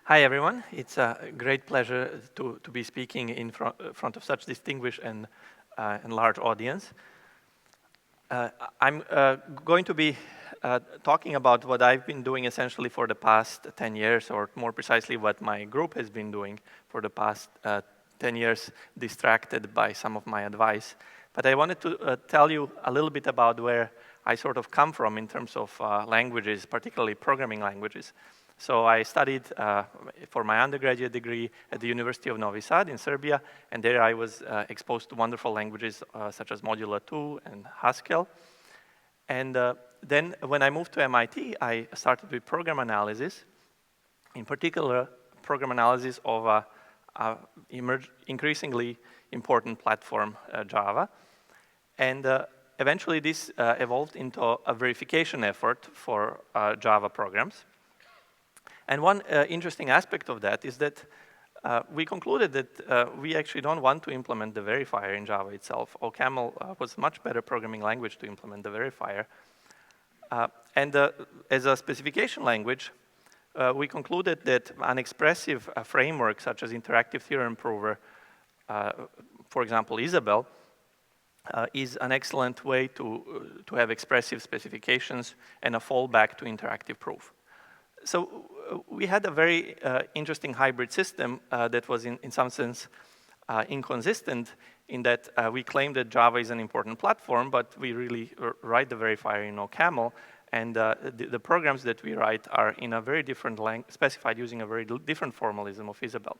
Hi, everyone. It's a great pleasure to be speaking in front of such distinguished and large audience. I'm going to be talking about what I've been doing essentially for the past 10 years, or more precisely what my group has been doing for the past 10 years, distracted by some of my advice. But I wanted to tell you a little bit about where I sort of come from in terms of languages, particularly programming languages. So I studied for my undergraduate degree at the University of Novi Sad in Serbia, and there I was exposed to wonderful languages such as Modula 2 and Haskell. And then when I moved to MIT, I started with program analysis, in particular program analysis of a increasingly important platform, Java. And eventually this evolved into a verification effort for Java programs. And one interesting aspect of that is that we concluded that we actually don't want to implement the verifier in Java itself. OCaml was a much better programming language to implement the verifier. And as a specification language, we concluded that an expressive framework such as interactive theorem prover, for example, Isabelle, is an excellent way to have expressive specifications and a fallback to interactive proof. So we had a very interesting hybrid system that was in some sense inconsistent in that we claimed that Java is an important platform, but we really write the verifier in OCaml, and the programs that we write are in a very different language, specified using a very different formalism of Isabelle.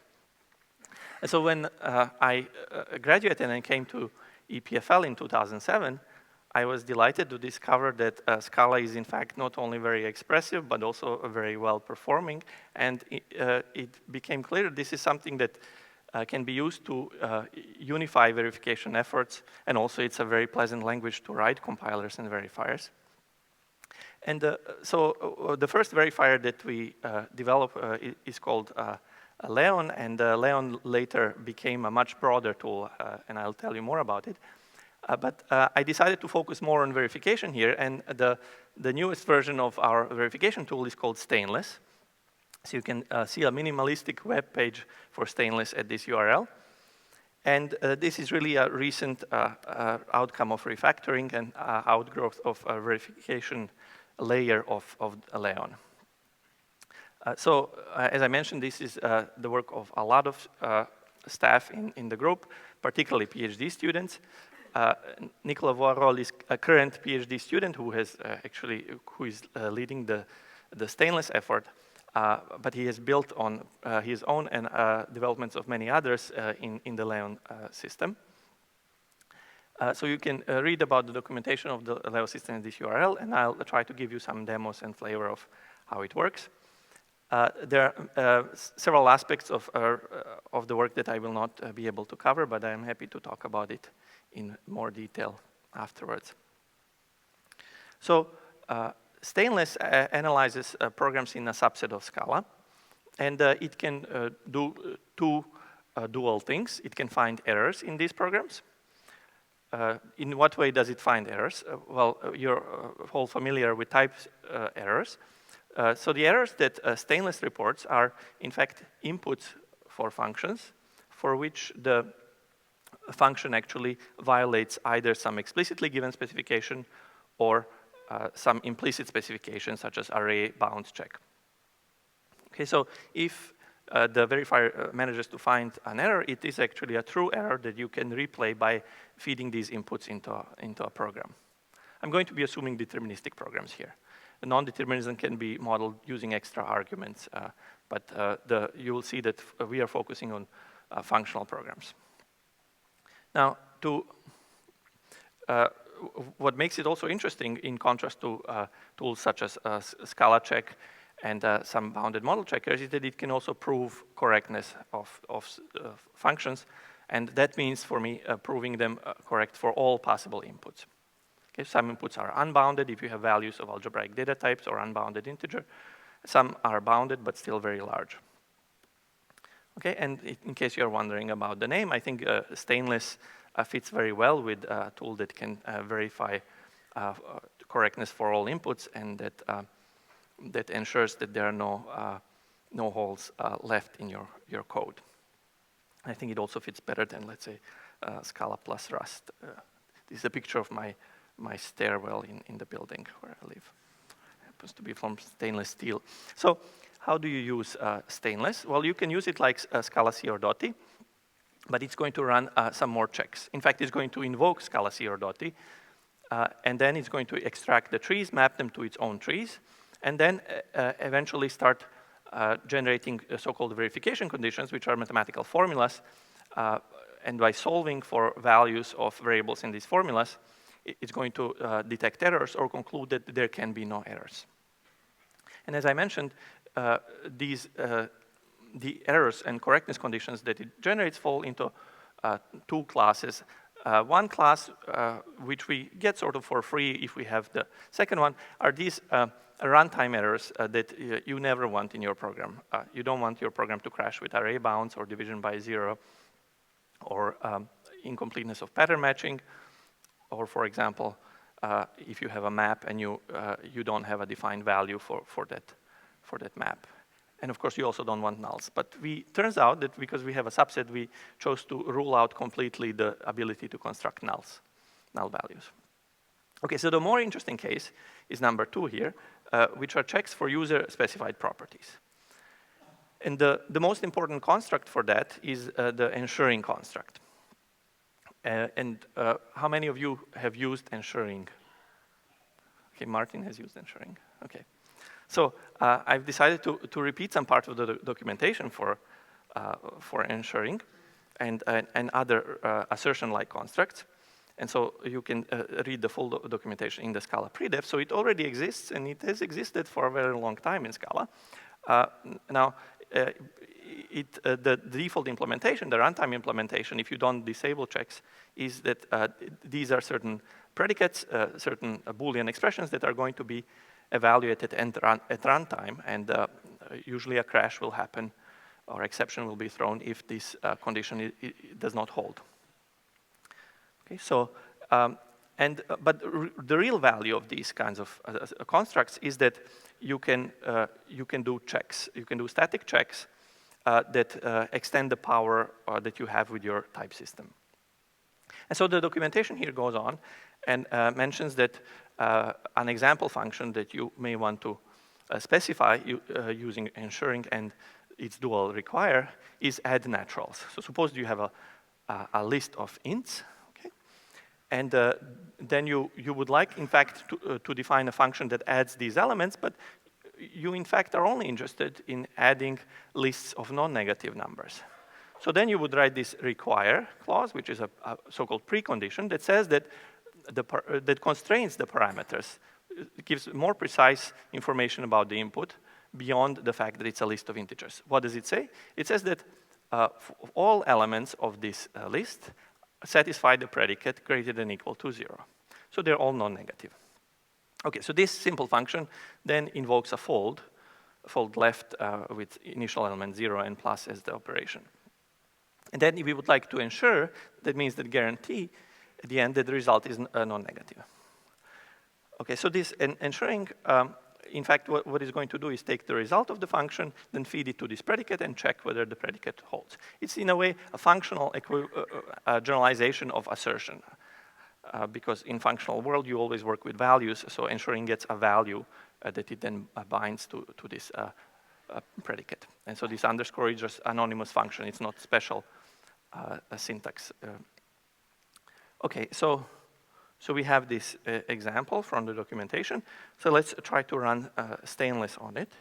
And so when I graduated and came to EPFL in 2007, I was delighted to discover that Scala is in fact not only very expressive, but also very well performing. And it became clear this is something that can be used to unify verification efforts. And also it's a very pleasant language to write compilers and verifiers. And so the first verifier that we developed is called Leon. And Leon later became a much broader tool, and I'll tell you more about it. But I decided to focus more on verification here, and the newest version of our verification tool is called Stainless. So you can see a minimalistic web page for Stainless at this URL. And this is really a recent outcome of refactoring and outgrowth of a verification layer of Leon. So as I mentioned, this is the work of a lot of staff in the group, particularly PhD students. Nicola Voirol is a current PhD student who is leading the Stainless effort, but he has built on his own and developments of many others in the Leon system. So you can read about the documentation of the Leon system in this URL, and I'll try to give you some demos and flavor of how it works. There are several aspects of the work that I will not be able to cover, but I'm happy to talk about it in more detail afterwards. So Stainless analyzes programs in a subset of Scala, and it can do two dual things. It can find errors in these programs. In what way does it find errors? Well, you're all familiar with type errors. So the errors that Stainless reports are, in fact, inputs for functions for which the function actually violates either some explicitly given specification or some implicit specification, such as array bounds check. Okay, so if the verifier manages to find an error, it is actually a true error that you can replay by feeding these inputs into a program. I'm going to be assuming deterministic programs here. Non-determinism can be modeled using extra arguments, but you will see that we are focusing on functional programs. Now, what makes it also interesting, in contrast to tools such as Scala check and some bounded model checkers, is that it can also prove correctness of functions, and that means for me proving them correct for all possible inputs. Okay, some inputs are unbounded if you have values of algebraic data types or unbounded integer. Some are bounded but still very large. Okay, and in case you're wondering about the name, I think Stainless fits very well with a tool that can verify correctness for all inputs, and that ensures that there are no no holes left in your code. I think it also fits better than, let's say, Scala plus Rust. This is a picture of my stairwell in the building where I live. It happens to be from stainless steel. So how do you use stainless? Well, you can use it like Scala C or Dotty, but it's going to run some more checks. In fact, it's going to invoke Scala C or Dotty, and then it's going to extract the trees, map them to its own trees, and then eventually start generating so-called verification conditions, which are mathematical formulas. And by solving for values of variables in these formulas, it's going to detect errors or conclude that there can be no errors. And as I mentioned, the errors and correctness conditions that it generates fall into two classes. One class, which we get sort of for free if we have the second one, are these runtime errors that you never want in your program. You don't want your program to crash with array bounds or division by 0 or incompleteness of pattern matching, or for example, if you have a map and you don't have a defined value for that map. And of course, you also don't want nulls. But turns out that because we have a subset, we chose to rule out completely the ability to construct null values. Okay, so the more interesting case is number 2 here, which are checks for user-specified properties. And the most important construct for that is the ensuring construct. How many of you have used ensuring? Okay, Martin has used ensuring. Okay. So I've decided to repeat some part of the documentation for ensuring and other assertion-like constructs. And so you can read the full documentation in the Scala pre-dev. So it already exists, and it has existed for a very long time in Scala. Now, the default implementation, the runtime implementation, if you don't disable checks, is that these are certain predicates, certain Boolean expressions that are going to be evaluated at runtime, and usually a crash will happen or exception will be thrown if this condition does not hold. Okay, so but the real value of these kinds of constructs is that you can do checks. You can do static checks that extend the power that you have with your type system. And so the documentation here goes on and mentions that an example function that you may want to specify using ensuring and its dual require is add naturals. So suppose you have a list of ints, okay? And then you would like, in fact, to define a function that adds these elements, but you, in fact, are only interested in adding lists of non-negative numbers. So then you would write this require clause, which is a so-called precondition that says that that constrains the parameters. It gives more precise information about the input beyond the fact that it's a list of integers. What does it say? It says that all elements of this list satisfy the predicate greater than or equal to 0. So they're all non-negative. Okay, so this simple function then invokes a fold left with initial element 0 and plus as the operation. And then if we would like to ensure, that means that guarantee at the end that the result is non-negative. Okay, so this ensuring, in fact, what it's going to do is take the result of the function, then feed it to this predicate and check whether the predicate holds. It's in a way a functional generalization of assertion. Because in functional world, you always work with values, so ensuring gets a value that it then binds to this predicate. And so this underscore is just anonymous function. It's not special syntax. Okay, so we have this example from the documentation. So let's try to run Stainless on it.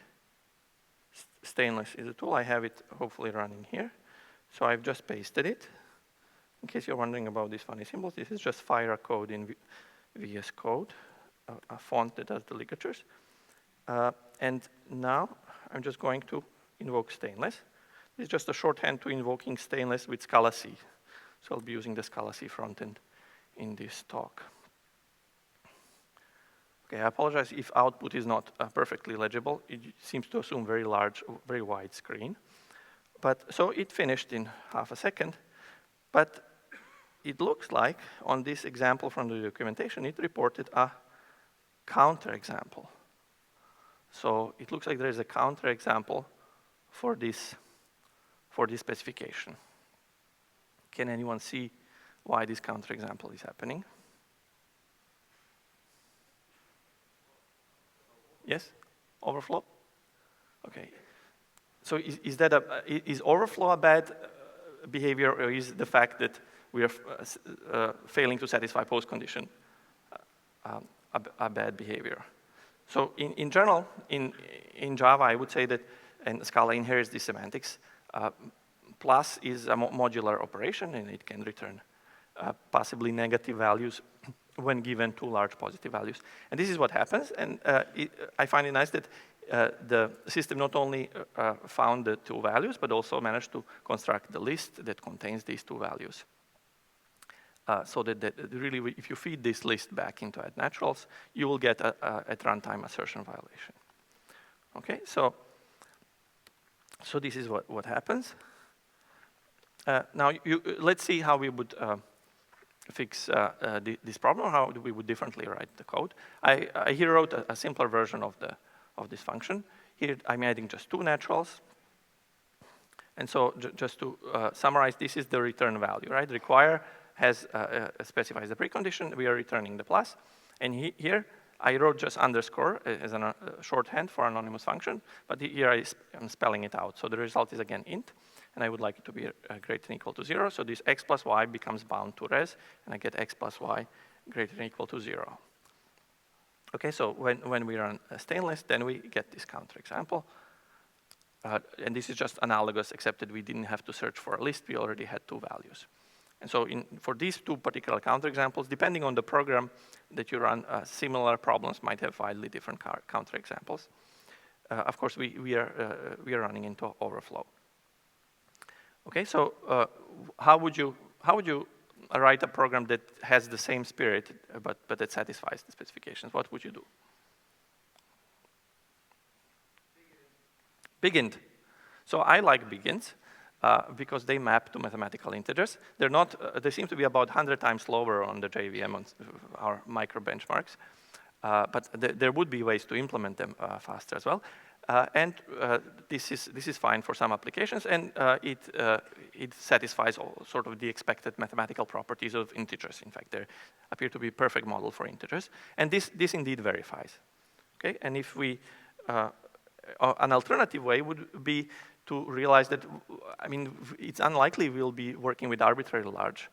Stainless is a tool. I have it hopefully running here. So I've just pasted it. In case you're wondering about these funny symbols, this is just Fira code in VS Code, a font that does the ligatures. And now I'm just going to invoke Stainless. It's just a shorthand to invoking Stainless with Scala C. So I'll be using the Scala C frontend in this talk. Okay, I apologize if output is not perfectly legible. It seems to assume very large, very wide screen. But so it finished in half a second. But it looks like on this example from the documentation, it reported a counterexample. So it looks like there is a counterexample for this specification. Can anyone see why this counterexample is happening? Yes? Overflow? Okay. So is overflow a bad behavior, or is the fact that we are failing to satisfy postcondition a bad behavior? So in general, in Java, I would say that, and Scala inherits the semantics, plus is a modular operation, and it can return possibly negative values when given two large positive values. And this is what happens, and I find it nice that the system not only found the two values, but also managed to construct the list that contains these two values. So that really, if you feed this list back into @naturals, you will get at runtime assertion violation. Okay, so this is what happens. Now, let's see how we would fix this problem, how we would differently write the code. I here wrote a simpler version of this function. Here, I'm adding just two naturals. And so just to summarize, this is the return value, right? Require specifies the precondition. We are returning the plus. And here, I wrote just underscore as a shorthand for anonymous function. But here, I'm spelling it out. So the result is, again, int. And I would like it to be greater than equal to 0. So this x plus y becomes bound to res. And I get x plus y greater than equal to 0. Okay, so when we run stainless, then we get this counterexample. And this is just analogous, except that we didn't have to search for a list. We already had two values. And so for these two particular counterexamples, depending on the program that you run, similar problems might have widely different counterexamples. Of course, we are running into overflow. Okay, so how would you write a program that has the same spirit, but that satisfies the specifications? What would you do? Big int. So I like big ints because they map to mathematical integers. They're not. They seem to be about 100 times slower on the JVM on our micro benchmarks, but there would be ways to implement them faster as well. And this is fine for some applications, and it satisfies all sort of the expected mathematical properties of integers. In fact, they appear to be a perfect model for integers, and this indeed verifies. Okay, and if we an alternative way would be to realize that, I mean, it's unlikely we'll be working with arbitrarily large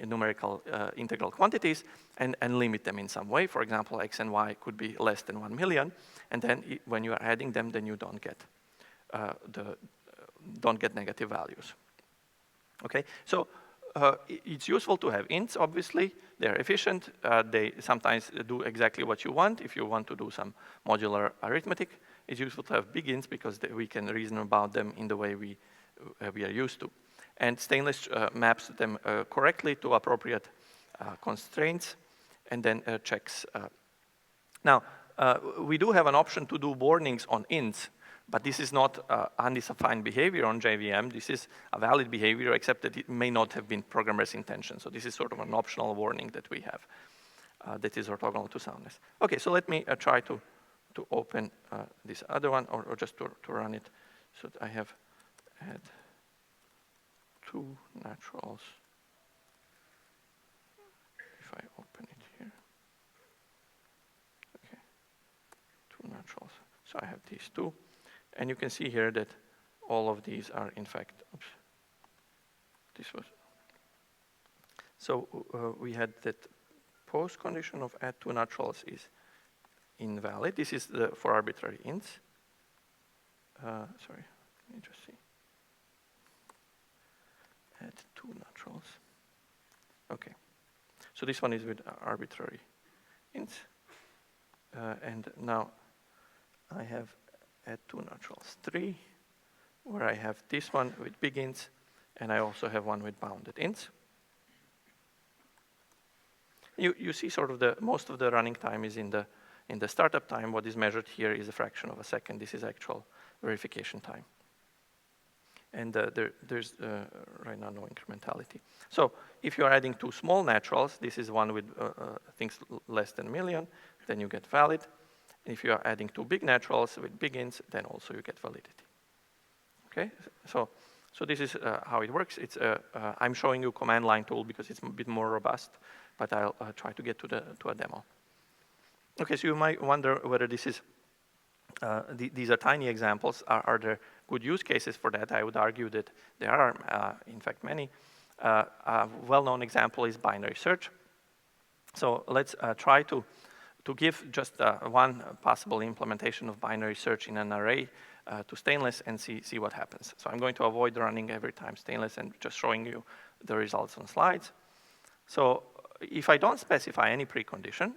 numerical integral quantities and limit them in some way. For example, x and y could be less than 1 million, and then when you are adding them, then you don't get negative values. Okay, so it's useful to have ints. Obviously, they're efficient. They sometimes do exactly what you want. If you want to do some modular arithmetic, it's useful to have big ints because we can reason about them in the way we are used to. And stainless maps them correctly to appropriate constraints and then checks. Now, we do have an option to do warnings on ints, but this is not undefined behavior on JVM. This is a valid behavior, except that it may not have been programmer's intention. So this is sort of an optional warning that we have that is orthogonal to soundness. Okay, so let me try to open this other one, or just to run it. So I have had two naturals. If I open it here. Okay, two naturals. So I have these two. And you can see here that all of these are, in fact, oops, this was. So we had that post condition of add two naturals is invalid. This is for arbitrary ints. Sorry, let me just see. Add two naturals. Okay. So this one is with arbitrary ints. And now I have add two naturals 3, where I have this one with big ints, and I also have one with bounded ints. You see sort of most of the running time is in the startup time. What is measured here is a fraction of a second. This is actual verification time. And there's right now no incrementality. So if you're adding two small naturals, this is one with things less than a million, then you get valid. And if you are adding two big naturals with big ints, then also you get validity. Okay, so this is how it works. It's I'm showing you command line tool because it's a bit more robust, but I'll try to get to a demo. Okay, so you might wonder whether this is these are tiny examples. Are there good use cases for that? I would argue that there are, in fact, many. A well-known example is binary search. So let's try to give just one possible implementation of binary search in an array to Stainless and see what happens. So I'm going to avoid running every time Stainless and just showing you the results on slides. So if I don't specify any precondition,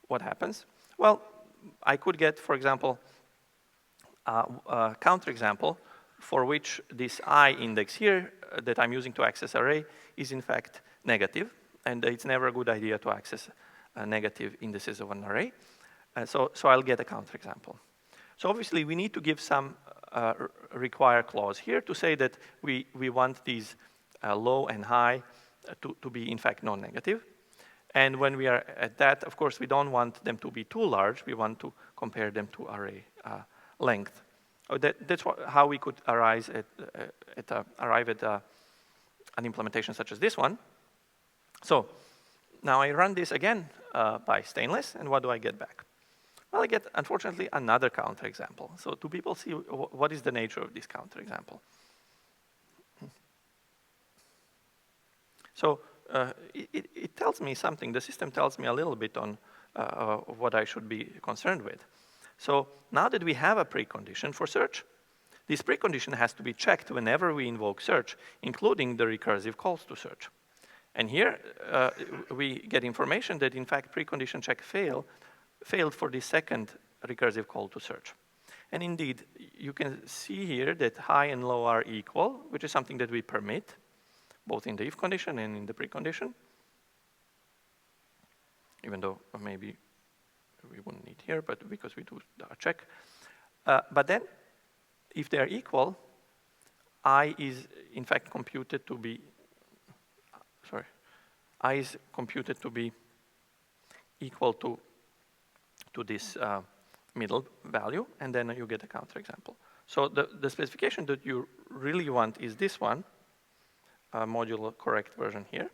what happens? Well, I could get, for example, a counterexample for which this I index here that I'm using to access array is in fact negative, and it's never a good idea to access negative indices of an array. So I'll get a counterexample. So obviously we need to give some require clause here to say that we want these low and high to be in fact non-negative. And when we are at that, of course, we don't want them to be too large. We want to compare them to array length. That's how we could arrive at an implementation such as this one. So now I run this again by Stainless, and what do I get back? Well, I get, unfortunately, another counterexample. So do people see what is the nature of this counterexample? So it tells me something. The system tells me a little bit on what I should be concerned with. So now that we have a precondition for search, this precondition has to be checked whenever we invoke search, including the recursive calls to search. And here we get information that in fact precondition check failed for the second recursive call to search. And indeed, you can see here that high and low are equal, which is something that we permit, both in the if condition and in the precondition, even though maybe we wouldn't need here, but because we do a check. But then, if they are equal, I is in fact computed to be, I is computed to be equal to this middle value, and then you get a counterexample. So the specification that you really want is this one, modulo correct version here,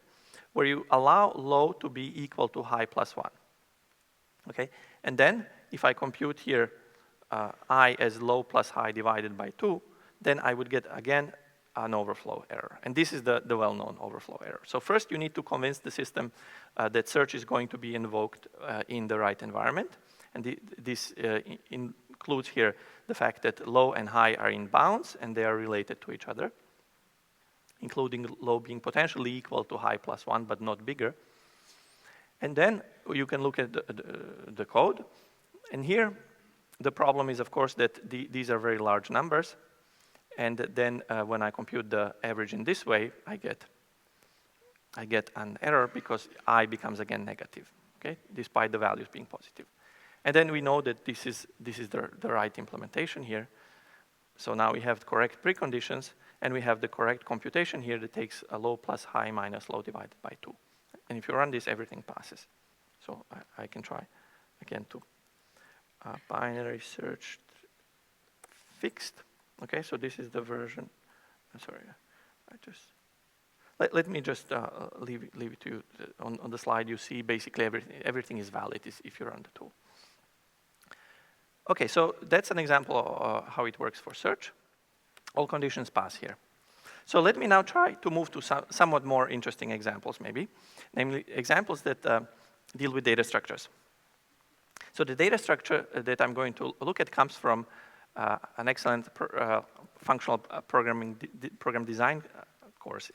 where you allow low to be equal to high plus 1. Okay, and then if I compute here I as low plus high divided by 2, then I would get again an overflow error. And this is the well-known overflow error. So first you need to convince the system that search is going to be invoked in the right environment. And this includes here the fact that low and high are in bounds and they are related to each other, including low being potentially equal to high plus 1, but not bigger. And then you can look at the code. And here, the problem is, of course, that these are very large numbers. And then when I compute the average in this way, I get an error because I becomes again negative, okay, despite the values being positive. And then we know that this is the right implementation here. So now we have the correct preconditions, and we have the correct computation here that takes a low plus high minus low divided by 2. And if you run this, everything passes. So I can try again to binary search fixed. Okay, so this is the version. I'm sorry, let me just leave it to you. On the slide, you see basically everything is valid if you run the tool. Okay, so that's an example of how it works for search. All conditions pass here. So let me now try to move to somewhat more interesting examples, maybe, namely examples that deal with data structures. So the data structure that I'm going to look at comes from an excellent functional program design course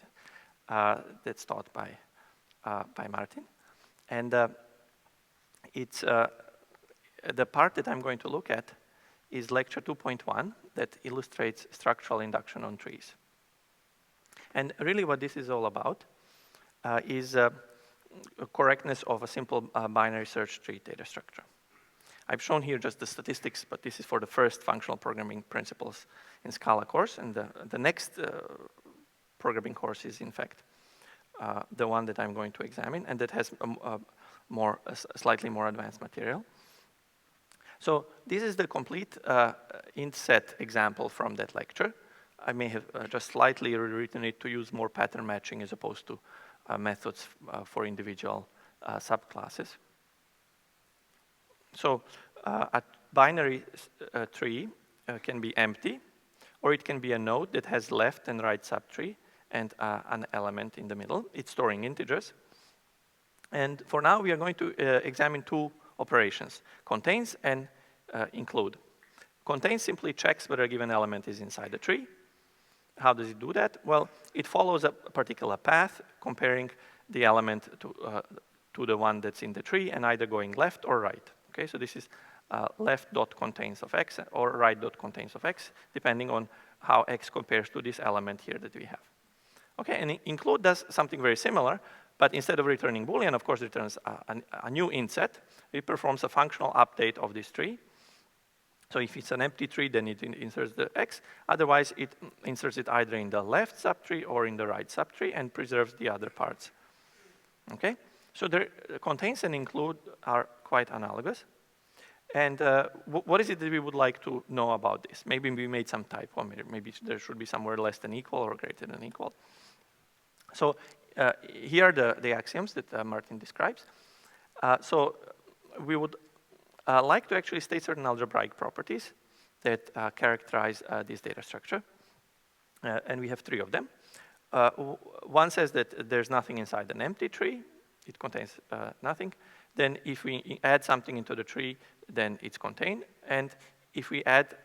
that's taught by Martin. And it's the part that I'm going to look at is lecture 2.1 that illustrates structural induction on trees. And really what this is all about is correctness of a simple binary search tree data structure. I've shown here just the statistics, but this is for the first functional programming principles in Scala course, and the next programming course is in fact the one that I'm going to examine, and that has a slightly more advanced material. So this is the complete IntSet example from that lecture. I may have just slightly rewritten it to use more pattern matching as opposed to methods for individual subclasses. So a binary tree can be empty, or it can be a node that has left and right subtree and an element in the middle. It's storing integers. And for now, we are going to examine two operations, contains and include. Contains simply checks whether a given element is inside the tree. How does it do that? Well, it follows a particular path, comparing the element to the one that's in the tree and either going left or right. Okay, so this is left.contains of x or right.contains of x, depending on how x compares to this element here that we have. Okay, and include does something very similar, but instead of returning Boolean, of course, returns a new IntSet. It performs a functional update of this tree. So if it's an empty tree, then it inserts the x. Otherwise, it inserts it either in the left subtree or in the right subtree and preserves the other parts. Okay, so the contains and include are quite analogous. And what is it that we would like to know about this? Maybe we made some typo. Maybe there should be somewhere less than equal or greater than equal. So here are the axioms that Martin describes. So we would like to actually state certain algebraic properties that characterize this data structure. And we have three of them. One says that there's nothing inside an empty tree. It contains nothing. Then if we add something into the tree, then it's contained. And if we add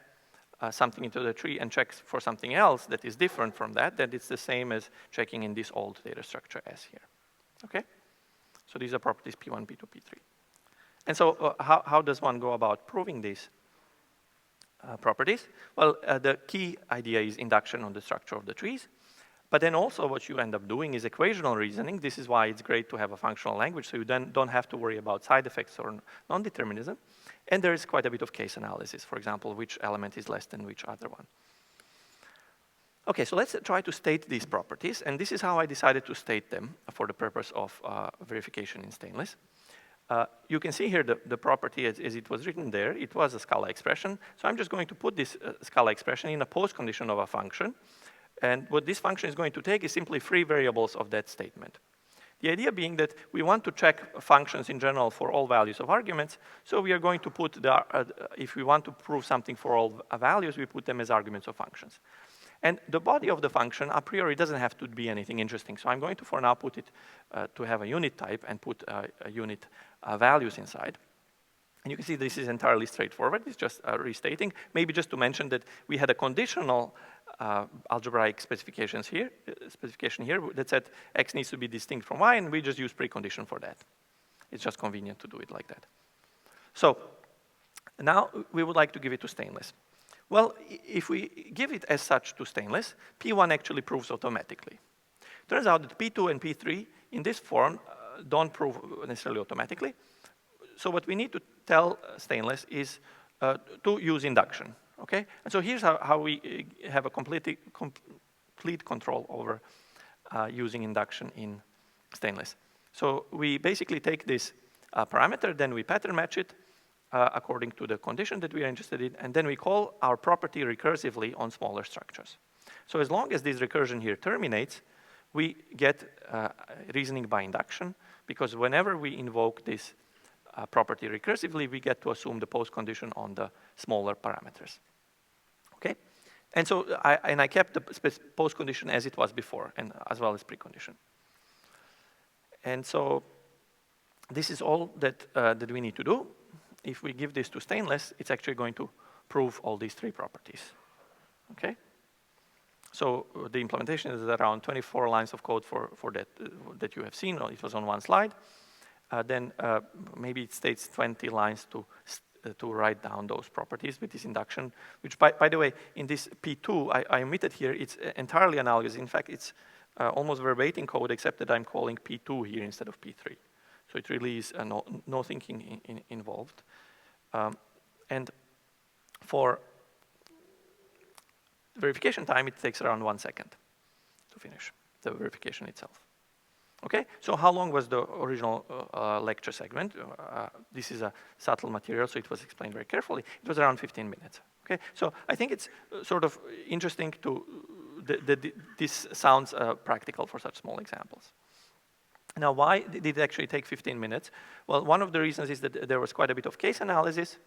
something into the tree and check for something else that is different from that, then it's the same as checking in this old data structure S here. Okay? So these are properties P1, P2, P3. And so how does one go about proving these properties? Well, the key idea is induction on the structure of the trees. But then also what you end up doing is equational reasoning. This is why it's great to have a functional language, so you then don't have to worry about side effects or non-determinism. And there is quite a bit of case analysis, for example, which element is less than which other one. Okay, so let's try to state these properties, and this is how I decided to state them for the purpose of verification in stainless. You can see here the property as it was written there. It was a Scala expression, so I'm just going to put this Scala expression in a postcondition of a function. And what this function is going to take is simply free variables of that statement. The idea being that we want to check functions in general for all values of arguments, so we are going to put, if we want to prove something for all values, we put them as arguments of functions. And the body of the function, a priori, doesn't have to be anything interesting. So I'm going to, for now, put it to have a unit type and put a unit values inside. And you can see this is entirely straightforward. It's just restating. Maybe just to mention that we had a conditional algebraic specification here that said x needs to be distinct from y, and we just use precondition for that. It's just convenient to do it like that. So now we would like to give it to stainless. Well, if we give it as such to stainless, P1 actually proves automatically. Turns out that P2 and P3 in this form don't prove necessarily automatically. So what we need to tell stainless is to use induction. Okay, and so here's how we have a complete control over using induction in stainless. So we basically take this parameter, then we pattern match it according to the condition that we are interested in, and then we call our property recursively on smaller structures. So as long as this recursion here terminates, we get reasoning by induction, because whenever we invoke this property recursively, we get to assume the postcondition on the smaller parameters. Okay, and so I kept the postcondition as it was before, and as well as precondition. And so this is all that we need to do. If we give this to stainless, it's actually going to prove all these three properties. Okay, so the implementation is around 24 lines of code for that you have seen. It was on one slide. Then maybe it states 20 lines to write down those properties with this induction, which, by the way, in this P2, I omitted here, it's entirely analogous. In fact, it's almost verbatim code, except that I'm calling P2 here instead of P3. So it really is no thinking involved. And for verification time, it takes around 1 second to finish the verification itself. Okay, so how long was the original lecture segment? This is a subtle material, so it was explained very carefully. It was around 15 minutes. Okay, so I think it's sort of interesting to, this sounds practical for such small examples. Now, why did it actually take 15 minutes? Well, one of the reasons is that there was quite a bit of case analysis.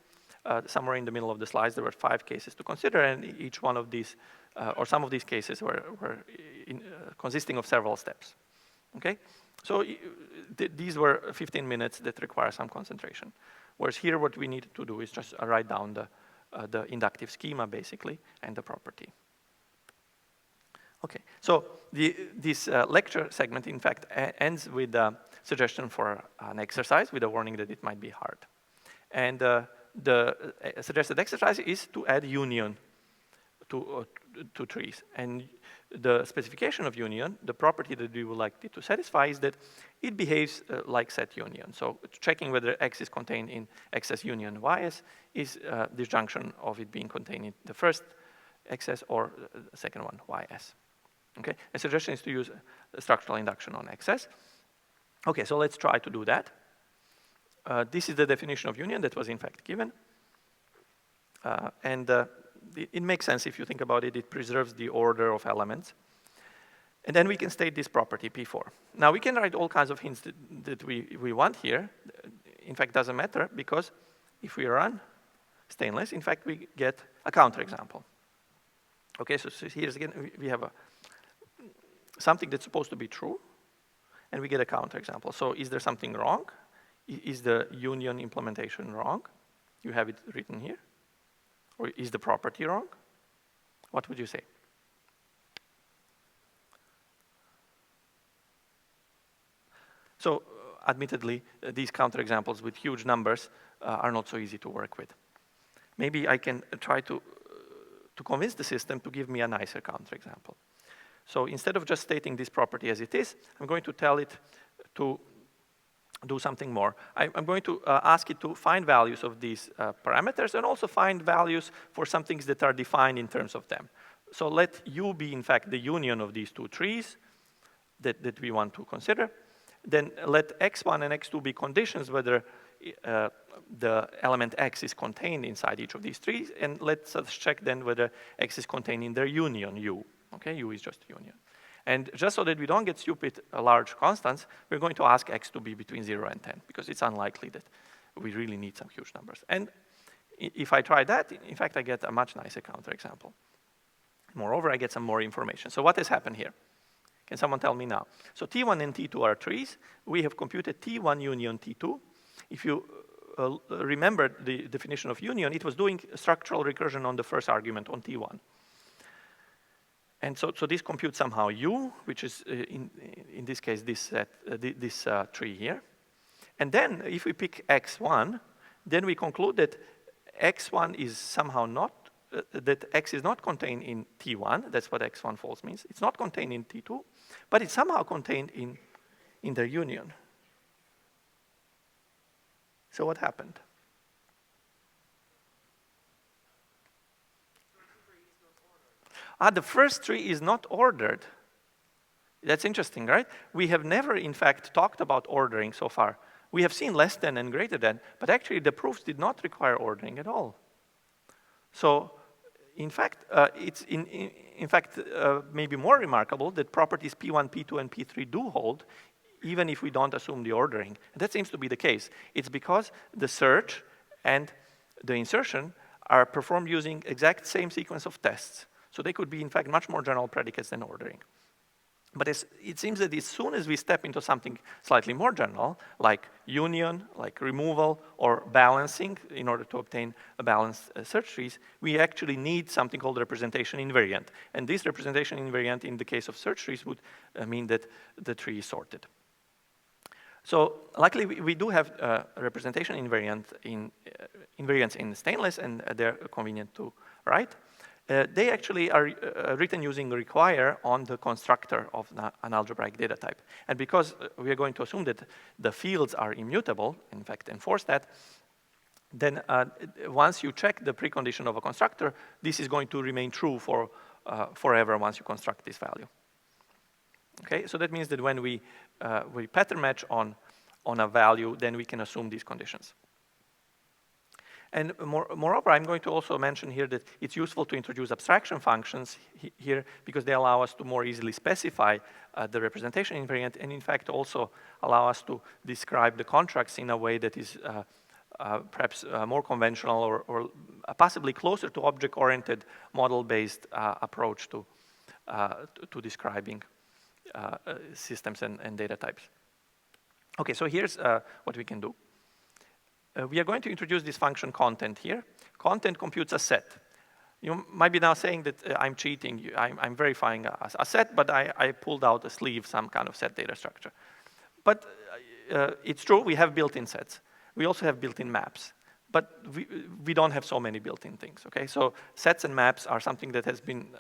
Somewhere in the middle of the slides, there were 5 cases to consider, and each one of these, or some of these cases were consisting of several steps. Okay, so these were 15 minutes that require some concentration. Whereas here, what we need to do is just write down the inductive schema, basically, and the property. Okay, so this lecture segment, in fact, ends with a suggestion for an exercise with a warning that it might be hard. And the suggested exercise is to add union to trees. And the specification of union, the property that we would like it to satisfy, is that it behaves like set union. So checking whether X is contained in XS union YS is disjunction of it being contained in the first XS or the second one, YS. Okay, a suggestion is to use structural induction on XS. Okay, so let's try to do that. This is the definition of union that was in fact given. It makes sense if you think about it. It preserves the order of elements. And then we can state this property, P4. Now, we can write all kinds of hints that we want here. In fact, doesn't matter, because if we run stainless, in fact, we get a counterexample. Okay, so here's again, we have something that's supposed to be true, and we get a counterexample. So is there something wrong? Is the union implementation wrong? You have it written here. Or is the property wrong? What would you say? So admittedly, these counterexamples with huge numbers are not so easy to work with. Maybe I can try to convince the system to give me a nicer counterexample. So instead of just stating this property as it is, I'm going to tell it to do something more. I'm going to ask it to find values of these parameters and also find values for some things that are defined in terms of them. So let U be, in fact, the union of these two trees that we want to consider. Then let X1 and X2 be conditions whether the element X is contained inside each of these trees. And let's check then whether X is contained in their union, U. Okay, U is just union. And just so that we don't get stupid large constants, we're going to ask X to be between 0 and 10, because it's unlikely that we really need some huge numbers. And if I try that, in fact, I get a much nicer counterexample. Moreover, I get some more information. So what has happened here? Can someone tell me now? So T1 and T2 are trees. We have computed T1 union T2. If you remember the definition of union, it was doing structural recursion on the first argument on T1. And so this computes somehow U, which is in this case this tree here. And then if we pick X1, then we conclude that X1 is somehow not, that X is not contained in T1. That's what X1 false means. It's not contained in T2, but it's somehow contained in their union. So what happened? The first tree is not ordered. That's interesting, right? We have never, in fact, talked about ordering so far. We have seen less than and greater than, but actually the proofs did not require ordering at all. So, in fact, it's maybe more remarkable that properties P1, P2, and P3 do hold, even if we don't assume the ordering. And that seems to be the case. It's because the search and the insertion are performed using exact same sequence of tests. So they could be, in fact, much more general predicates than ordering. But it seems that as soon as we step into something slightly more general, like union, like removal, or balancing, in order to obtain a balanced search trees, we actually need something called representation invariant. And this representation invariant, in the case of search trees, would mean that the tree is sorted. So luckily, we do have representation invariants in stainless, and they're convenient to write. They actually are written using require on the constructor of an algebraic data type. And because we are going to assume that the fields are immutable, in fact enforce that, then once you check the precondition of a constructor, this is going to remain true for forever once you construct this value. Okay, so that means that when we pattern match on a value, then we can assume these conditions. And moreover, I'm going to also mention here that it's useful to introduce abstraction functions here because they allow us to more easily specify the representation invariant, and in fact also allow us to describe the contracts in a way that is perhaps more conventional or possibly closer to object-oriented model-based approach to describing systems and data types. Okay, so here's what we can do. We are going to introduce this function content here. Content computes a set. You might be now saying that I'm cheating. I'm verifying a set, but I pulled out a sleeve, some kind of set data structure. But it's true, we have built-in sets. We also have built-in maps. But we don't have so many built-in things, okay? So sets and maps are something that has been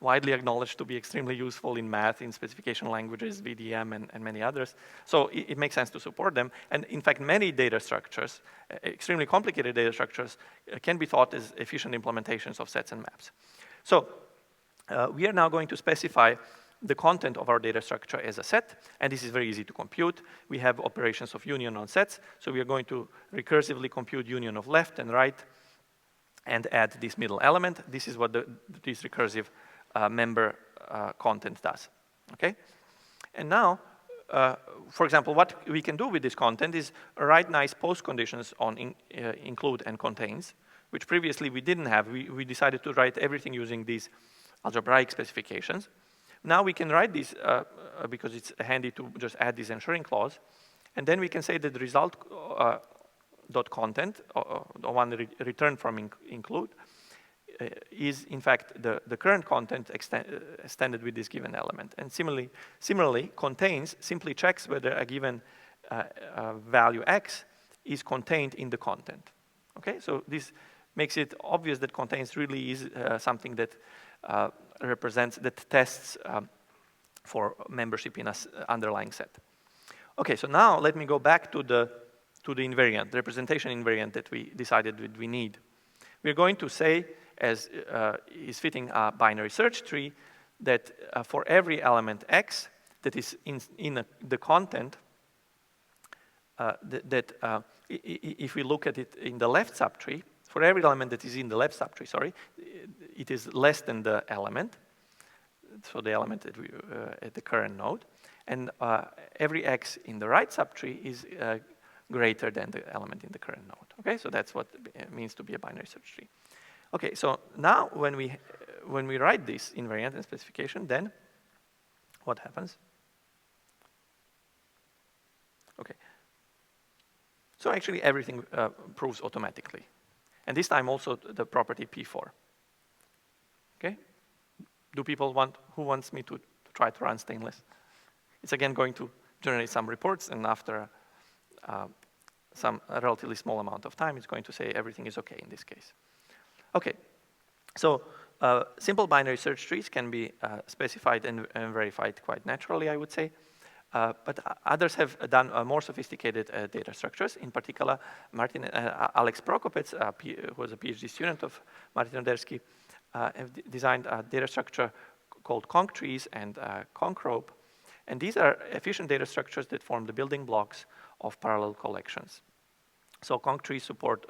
widely acknowledged to be extremely useful in math, in specification languages, VDM, and many others. So it makes sense to support them. And in fact, many data structures, extremely complicated data structures, can be thought as efficient implementations of sets and maps. So we are now going to specify the content of our data structure as a set, and this is very easy to compute. We have operations of union on sets, so we are going to recursively compute union of left and right and add this middle element. This is what this recursive member content does, okay? And now, for example, what we can do with this content is write nice postconditions on include and contains, which previously we didn't have. We decided to write everything using these algebraic specifications. Now we can write these because it's handy to just add this ensuring clause, and then we can say that the result dot content, the one returned from include, is in fact the current content extended with this given element. And similarly, contains simply checks whether a given value x is contained in the content. Okay, so this makes it obvious that contains really is something that that tests for membership in an underlying set. Okay, so now let me go back to the invariant, the representation invariant that we decided that we need. We're going to say, as is fitting a binary search tree, that for every element x that is in the content, if we look at it in the left subtree, for every element that is in the left subtree, sorry, it is less than the element, so the element that at the current node, and every x in the right subtree is greater than the element in the current node. Okay, so that's what it means to be a binary search tree. Okay, so now when we write this invariant and specification, then what happens? Okay, so actually everything proves automatically. And this time also the property P4. Okay? Do people who wants me to try to run stainless? It's again going to generate some reports, and after some relatively small amount of time, it's going to say everything is okay in this case. Okay, so simple binary search trees can be specified and verified quite naturally, I would say. But others have done more sophisticated data structures. In particular, Alex Prokopec, who was a PhD student of Martin Anderski, have designed a data structure called conc trees and conc rope. And these are efficient data structures that form the building blocks of parallel collections. So conc trees support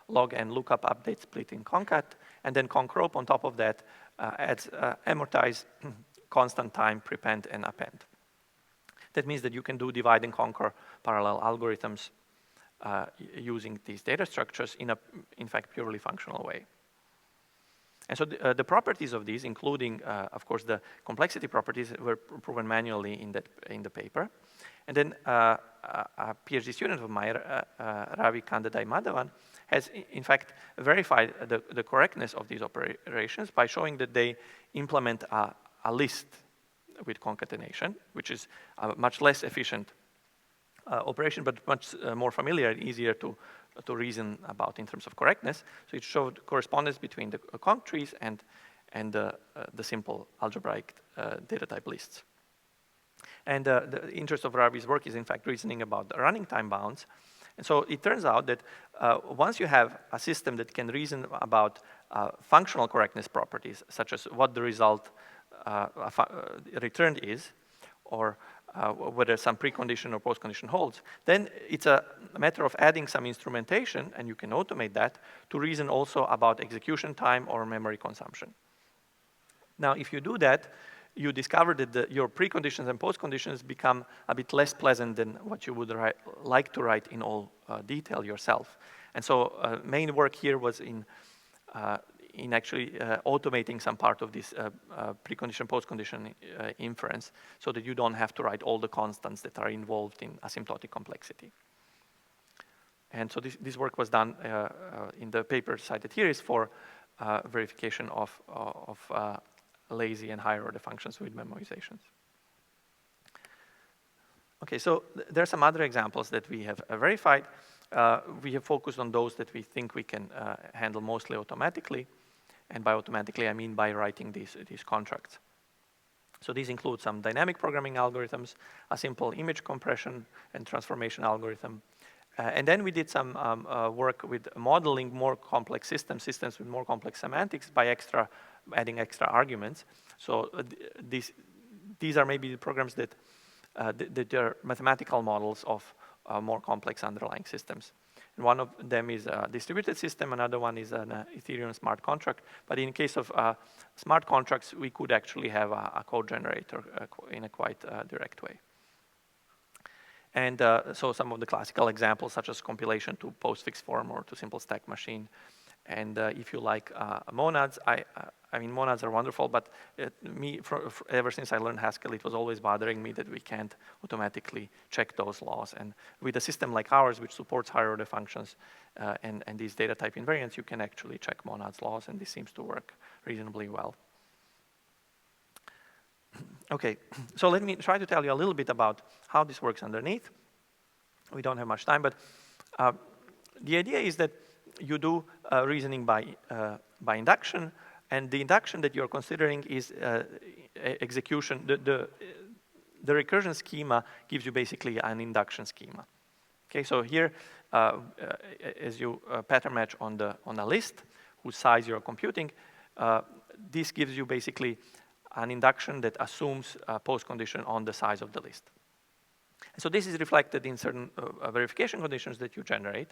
log and lookup update split in concat, and then conc rope on top of that adds amortize, constant time, prepend, and append. That means that you can do divide and conquer parallel algorithms using these data structures in a, in fact, purely functional way. And so the properties of these, including, of course, the complexity properties, were proven manually in the paper. And then a PhD student of mine, Ravi Kandadai Madhavan, has in fact verified the correctness of these operations by showing that they implement a list with concatenation, which is a much less efficient operation, but much more familiar and easier to reason about in terms of correctness. So it showed correspondence between the conc trees and the simple algebraic data type lists. And the interest of Ravi's work is in fact reasoning about the running time bounds. And so it turns out that once you have a system that can reason about functional correctness properties, such as what the result returned is, or whether some precondition or postcondition holds, then it's a matter of adding some instrumentation, and you can automate that, to reason also about execution time or memory consumption. Now, if you do that, you discover that your preconditions and postconditions become a bit less pleasant than what you would like to write in all detail yourself. And so main work here was in actually automating some part of this precondition, postcondition inference, so that you don't have to write all the constants that are involved in asymptotic complexity. And so this work was done in the paper cited here is for verification of lazy and higher order functions with memorizations. Okay, so there are some other examples that we have verified. We have focused on those that we think we can handle mostly automatically. And by automatically, I mean by writing these contracts. So these include some dynamic programming algorithms, a simple image compression and transformation algorithm. And then we did some work with modeling more complex systems with more complex semantics by adding extra arguments. So these are maybe the programs that are mathematical models of more complex underlying systems. And one of them is a distributed system, another one is an Ethereum smart contract. But in case of smart contracts, we could actually have a code generator in a quite direct way. And so some of the classical examples, such as compilation to postfix form or to simple stack machine. And if you like monads, I mean, monads are wonderful, but ever since I learned Haskell, it was always bothering me that we can't automatically check those laws. And with a system like ours, which supports higher order functions and these data type invariants, you can actually check monads laws, and this seems to work reasonably well. Okay, so let me try to tell you a little bit about how this works underneath. We don't have much time, but the idea is that you do reasoning by induction, and the induction that you're considering is execution. The recursion schema gives you basically an induction schema. Okay, so here, as you pattern match on a list whose size you're computing, this gives you basically an induction that assumes a postcondition on the size of the list. So this is reflected in certain verification conditions that you generate.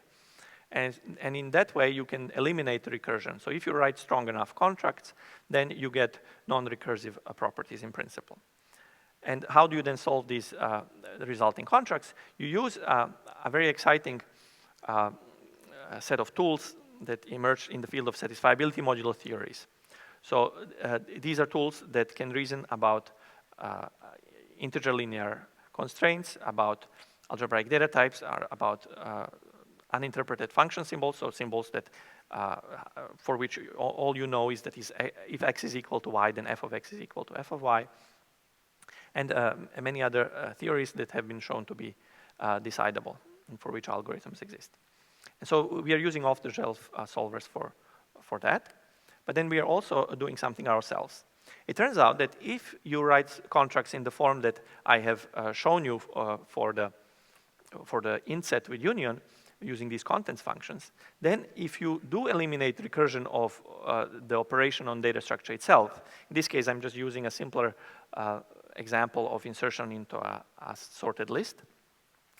And in that way, you can eliminate recursion. So if you write strong enough contracts, then you get non-recursive properties in principle. And how do you then solve these resulting contracts? You use a very exciting set of tools that emerged in the field of satisfiability modulo theories. So these are tools that can reason about integer linear constraints, about algebraic data types, about uninterpreted function symbols, so symbols that for which all you know is that if x is equal to y, then f of x is equal to f of y, and many other theories that have been shown to be decidable and for which algorithms exist. And so we are using off-the-shelf solvers for that, but then we are also doing something ourselves. It turns out that if you write contracts in the form that I have shown you for the IntSet with union, using these contents functions, then if you do eliminate recursion of the operation on data structure itself, in this case I'm just using a simpler example of insertion into a sorted list.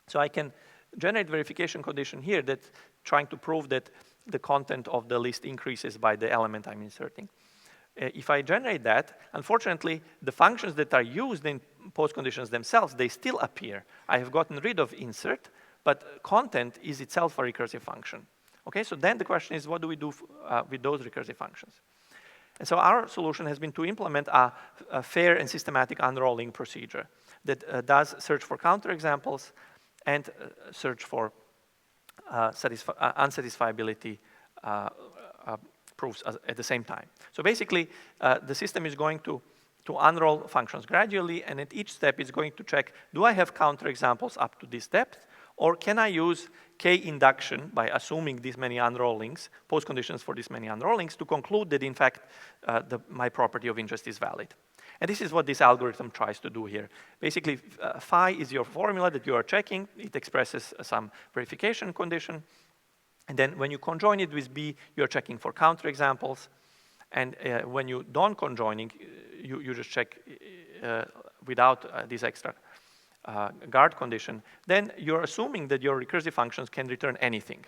So I can generate verification condition here that's trying to prove that the content of the list increases by the element I'm inserting. If I generate that, unfortunately, the functions that are used in postconditions themselves, they still appear. I have gotten rid of insert, but content is itself a recursive function. Okay, so then the question is, what do we do with those recursive functions? And so our solution has been to implement a fair and systematic unrolling procedure that does search for counterexamples and search for unsatisfiability proofs at the same time. So basically, the system is going to unroll functions gradually, and at each step it's going to check, do I have counterexamples up to this depth? Or can I use k-induction by assuming these many unrollings, postconditions for these many unrollings, to conclude that in fact my property of interest is valid? And this is what this algorithm tries to do here. Basically, phi is your formula that you are checking. It expresses some verification condition. And then when you conjoin it with b, you're checking for counterexamples. And when you don't conjoining, you just check without this extra guard condition, then you're assuming that your recursive functions can return anything,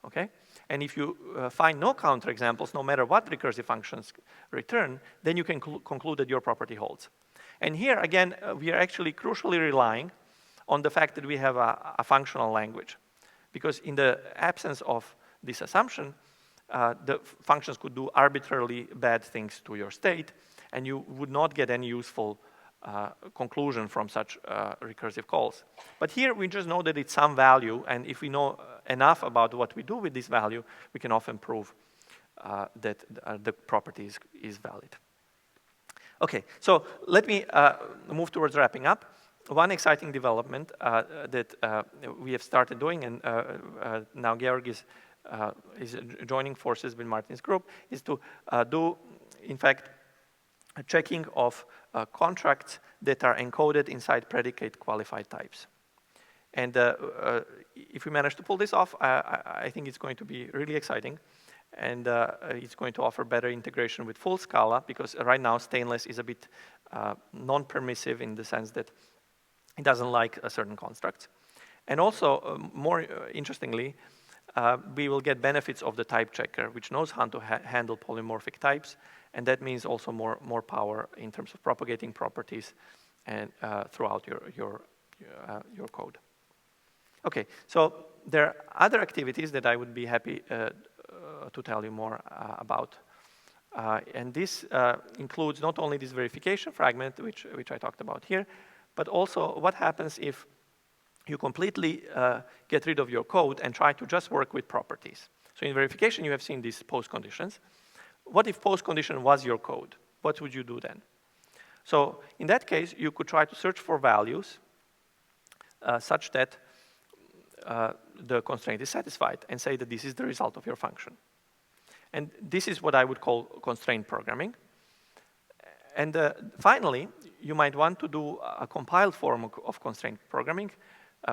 okay? And if you find no counterexamples, no matter what recursive functions return, then you can conclude that your property holds. And here, again, we are actually crucially relying on the fact that we have a functional language. Because in the absence of this assumption, the functions could do arbitrarily bad things to your state, and you would not get any useful conclusion from such recursive calls. But here we just know that it's some value, and if we know enough about what we do with this value, we can often prove that the property is valid. Okay, so let me move towards wrapping up. One exciting development that we have started doing, and now Georg is joining forces with Martin's group, is to do, in fact, a checking of contracts that are encoded inside predicate qualified types. And if we manage to pull this off, I think it's going to be really exciting. And it's going to offer better integration with full Scala, because right now stainless is a bit non-permissive in the sense that it doesn't like certain constructs. And also, more interestingly, we will get benefits of the type checker, which knows how to handle polymorphic types, and that means also more power in terms of propagating properties and throughout your code. Okay, so there are other activities that I would be happy to tell you more about. And this includes not only this verification fragment, which I talked about here, but also what happens if you completely get rid of your code and try to just work with properties. So in verification, you have seen these postconditions. What if postcondition was your code? What would you do then? So in that case, you could try to search for values such that the constraint is satisfied and say that this is the result of your function. And this is what I would call constraint programming. And finally, you might want to do a compiled form of constraint programming,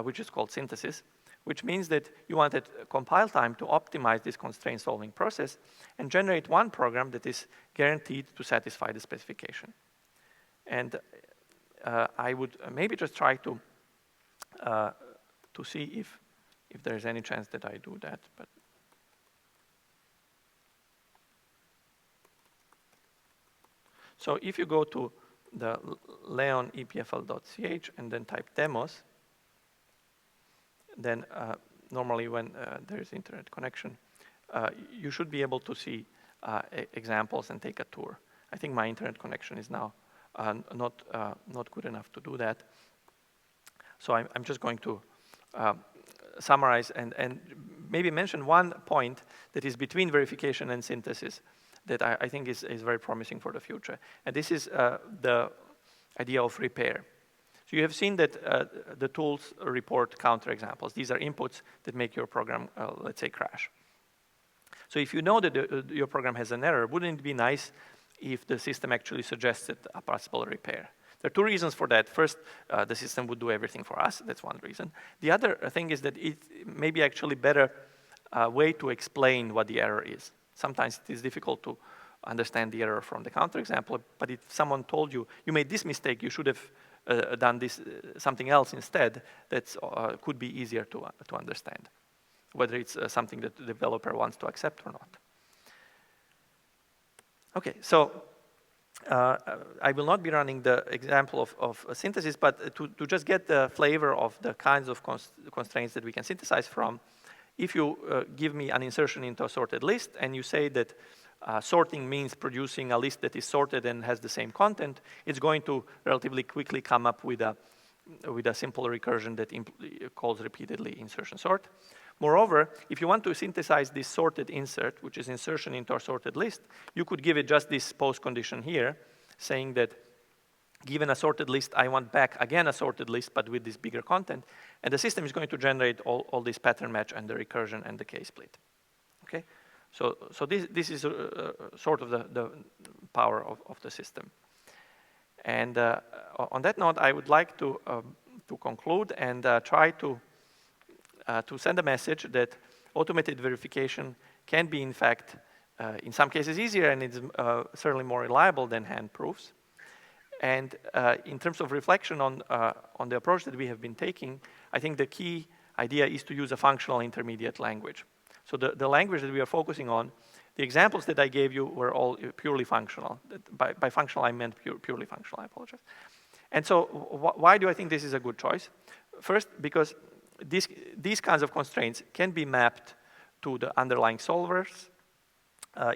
which is called synthesis, which means that you want at compile time to optimize this constraint solving process and generate one program that is guaranteed to satisfy the specification. And I would maybe just try to see if there's any chance that I do that. But so if you go to the Leon EPFL.ch and then type demos, then normally when there is internet connection, you should be able to see examples and take a tour. I think my internet connection is now not good enough to do that. So I'm just going to summarize and maybe mention one point that is between verification and synthesis that I think is very promising for the future. And this is the idea of repair. So you have seen that the tools report counterexamples. These are inputs that make your program, let's say, crash. So if you know that your program has an error, wouldn't it be nice if the system actually suggested a possible repair? There are two reasons for that. First, the system would do everything for us. That's one reason. The other thing is that it may be actually better way to explain what the error is. Sometimes it is difficult to understand the error from the counterexample, but if someone told you, you made this mistake, you should have done this something else instead, that could be easier to understand, whether it's something that the developer wants to accept or not. Okay, so I will not be running the example of synthesis, but to just get the flavor of the kinds of constraints that we can synthesize from, if you give me an insertion into a sorted list and you say that sorting means producing a list that is sorted and has the same content, it's going to relatively quickly come up with a simple recursion that calls repeatedly insertion sort. Moreover, if you want to synthesize this sorted insert, which is insertion into a sorted list, you could give it just this post condition here, saying that given a sorted list, I want back again a sorted list, but with this bigger content, and the system is going to generate all this pattern match and the recursion and the k-split. Okay, so this is sort of the power of the system. And on that note, I would like to conclude and try to send a message that automated verification can be, in fact, in some cases easier, and it's certainly more reliable than hand proofs. And in terms of reflection on the approach that we have been taking, I think the key idea is to use a functional intermediate language. So the language that we are focusing on, the examples that I gave you were all purely functional. By functional, I meant purely functional, I apologize. And so why do I think this is a good choice? First, because these kinds of constraints can be mapped to the underlying solvers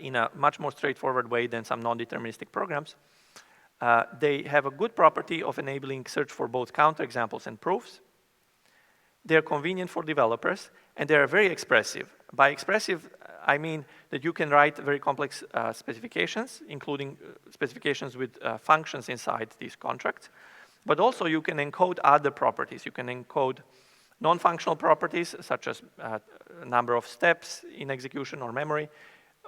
in a much more straightforward way than some non-deterministic programs. They have a good property of enabling search for both counterexamples and proofs. They're convenient for developers, and they're very expressive. By expressive, I mean that you can write very complex specifications, including specifications with functions inside these contracts. But also you can encode other properties. You can encode non-functional properties, such as number of steps in execution or memory,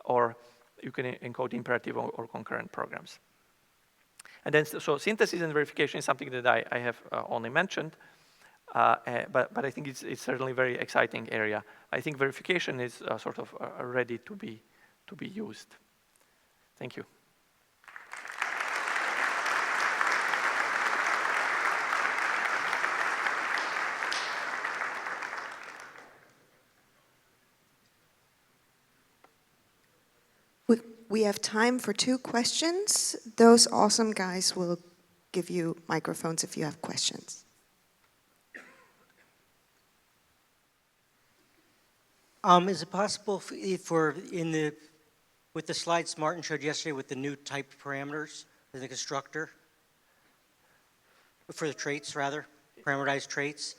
or you can encode imperative or concurrent programs. And then, so synthesis and verification is something that I have only mentioned, but I think it's certainly a very exciting area. I think verification is sort of ready to be used. Thank you. We have time for 2 questions. Those awesome guys will give you microphones if you have questions. Is it possible with the slides Martin showed yesterday with the new type parameters in the constructor, for the traits rather, parameterized traits,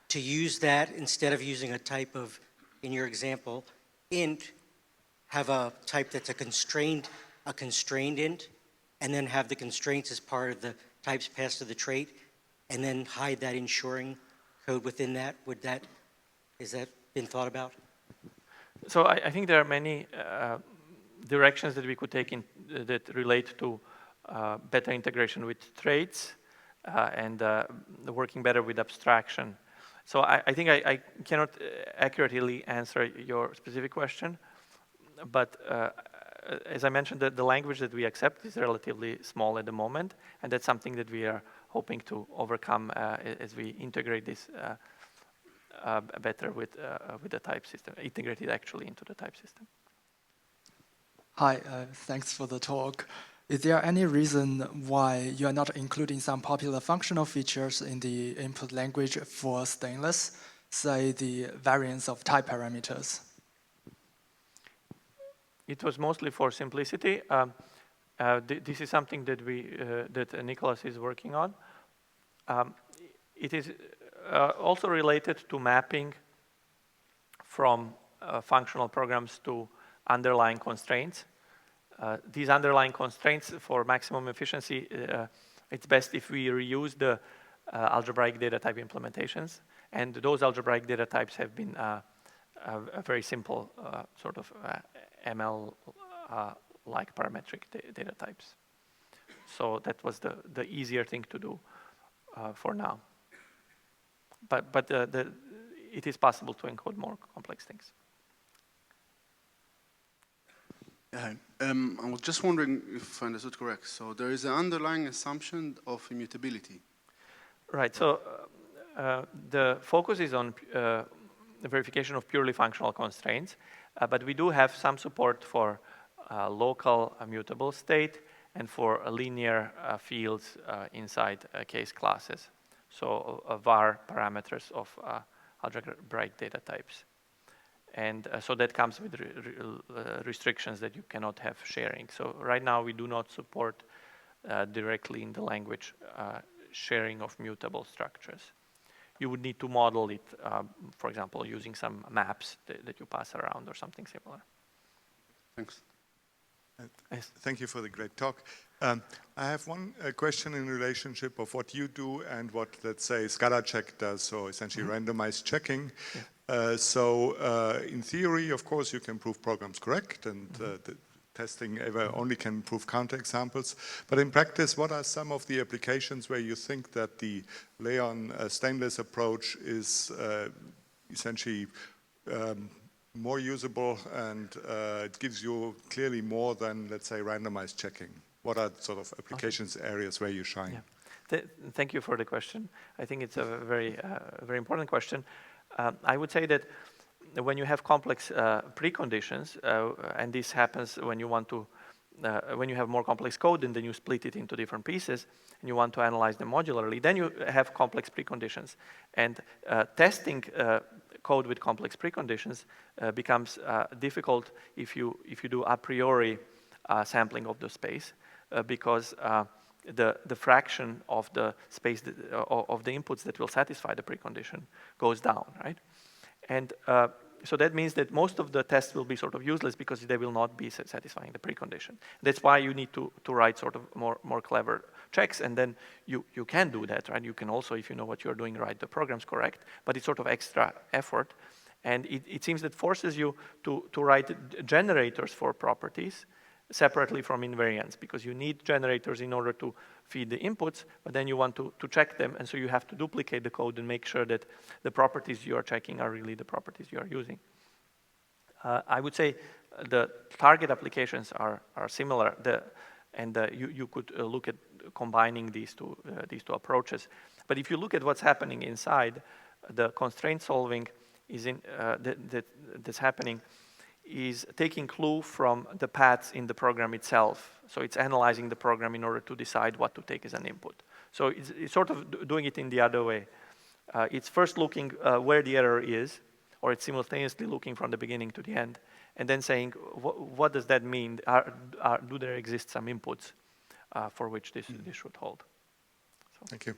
to use that instead of using a type of, in your example, int, have a type that's a constrained int, and then have the constraints as part of the types passed to the trait, and then hide that ensuring code within that? Is that been thought about? So I think there are many directions that we could take that relate to better integration with traits and working better with abstraction. So I think I cannot accurately answer your specific question, but as I mentioned, the language that we accept is relatively small at the moment, and that's something that we are hoping to overcome as we integrate this better with the type system, integrate it actually into the type system. Hi, thanks for the talk. Is there any reason why you are not including some popular functional features in the input language for stainless, say the variance of type parameters? It was mostly for simplicity. This is something that that Nicholas is working on. It is also related to mapping from functional programs to underlying constraints. These underlying constraints for maximum efficiency, it's best if we reuse the algebraic data type implementations. And those algebraic data types have been a very simple sort of ML-like parametric data types. So that was the easier thing to do for now. But it is possible to encode more complex things. I was just wondering if I understood correct. So there is an underlying assumption of immutability. Right. So the focus is on the verification of purely functional constraints, but we do have some support for local mutable state and for linear fields inside case classes. So var parameters of algebraic data types. And so that comes with restrictions that you cannot have sharing. So right now we do not support directly in the language sharing of mutable structures. You would need to model it, for example, using some maps that you pass around or something similar. Thanks. Yes. Thank you for the great talk. I have one question in relationship of what you do and what, let's say, Scala check does, so essentially randomized checking. Yeah. In theory, of course, you can prove programs correct, and the testing ever only can prove counterexamples. But in practice, what are some of the applications where you think that the Leon stainless approach is essentially more usable and it gives you clearly more than, let's say, randomized checking? what are sort of applications areas where you shine? Yeah. Thank you for the question. I think it's a very, very important question. I would say that when you have complex preconditions, and this happens when you want to, when you have more complex code and then you split it into different pieces and you want to analyze them modularly, then you have complex preconditions. And testing code with complex preconditions becomes difficult if you do a priori sampling of the space, because the fraction of the space of the inputs that will satisfy the precondition goes down, right? And so that means that most of the tests will be sort of useless because they will not be satisfying the precondition. That's why you need to write sort of more clever checks, and then you can do that, right? You can also, if you know what you're doing, write the programs correct, but it's sort of extra effort. And it seems that forces you to write generators for properties separately from invariants, because you need generators in order to feed the inputs, but then you want to check them, and so you have to duplicate the code and make sure that the properties you are checking are really the properties you are using. I would say the target applications are similar, you could look at combining these two approaches. But if you look at what's happening inside, the constraint solving is that's happening is taking clue from the paths in the program itself. So it's analyzing the program in order to decide what to take as an input. So it's sort of doing it in the other way. It's first looking where the error is, or it's simultaneously looking from the beginning to the end, and then saying, what does that mean? Do there exist some inputs for which this should hold? So. Thank you.